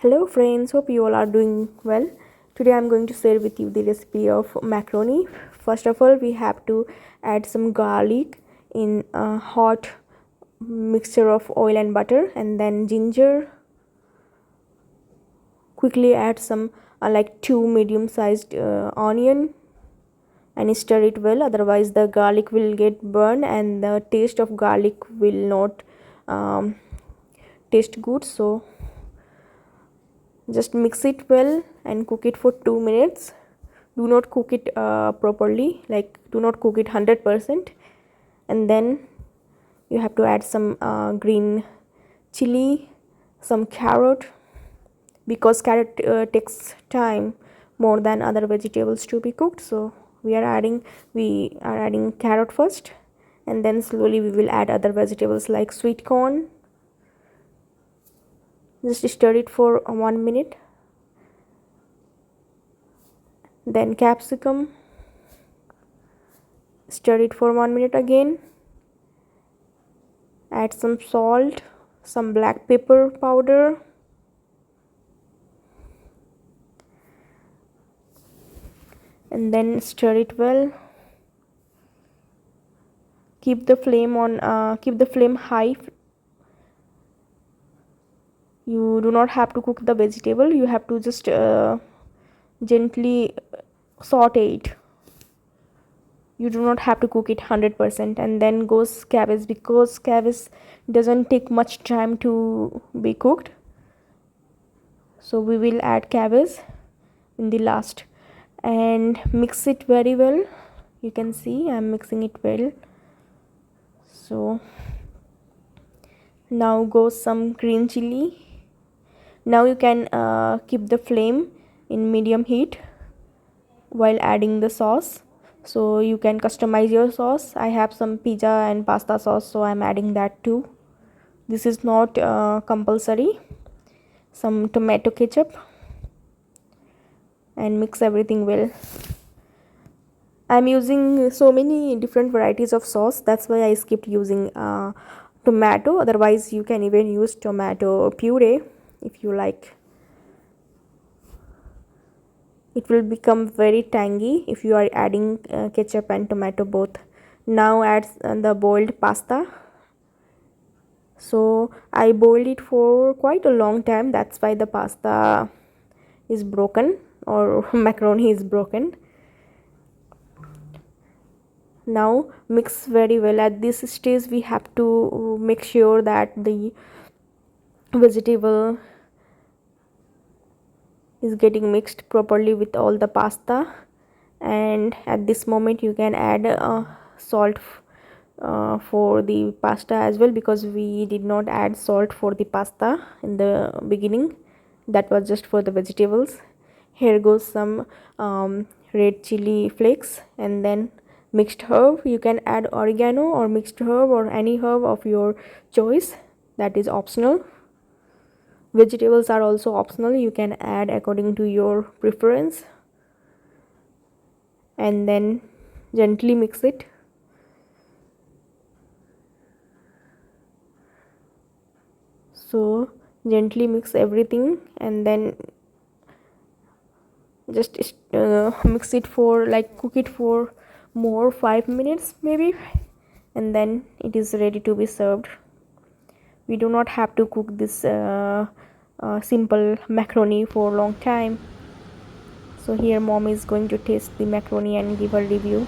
Hello friends, hope you all are doing well. Today I'm going to share with you the recipe of macaroni. First of all, we have to add some garlic in a hot mixture of oil and butter, and then ginger. Quickly add some like two medium sized onion and stir it well, otherwise the garlic will get burned and the taste of garlic will not taste good. So just mix it well and cook it for 2 minutes. Do not cook it properly, like do not cook it 100%. And then you have to add some green chili, some carrot, because carrot takes time more than other vegetables to be cooked. So we are adding carrot first, and then slowly we will add other vegetables like sweet corn. Just stir it for 1 minute. Then capsicum, stir it for 1 minute again. Add some salt, some black pepper powder, and then stir it well. Keep the flame high. You do not have to cook the vegetable, you have to just gently saute it. You do not have to cook it 100%. And then goes cabbage, because cabbage doesn't take much time to be cooked, so we will add cabbage in the last and mix it very well. You can see I'm mixing it well. So now goes some green chili. Now you can keep the flame in medium heat while adding the sauce, so you can customize your sauce. I have some pizza and pasta sauce, so I'm adding that too. This is not compulsory. Some tomato ketchup, and mix everything well. I'm using so many different varieties of sauce, that's why I skipped using tomato. Otherwise you can even use tomato puree if you like. It will become very tangy if you are adding ketchup and tomato both. Now add the boiled pasta. So I boiled it for quite a long time, that's why the pasta is broken, or macaroni is broken. Now mix very well. At this stage we have to make sure that the vegetable is getting mixed properly with all the pasta. And at this moment you can add salt for the pasta as well, because we did not add salt for the pasta in the beginning. That was just for the vegetables. Here goes some red chili flakes, and then mixed herb. You can add oregano or mixed herb or any herb of your choice, that is optional. Vegetables are also optional, you can add according to your preference. And then gently mix it. So gently mix everything, and then just mix it for, like, cook it for more 5 minutes maybe, and then it is ready to be served. We do not have to cook this simple macaroni for a long time. So here mom is going to taste the macaroni and give her review.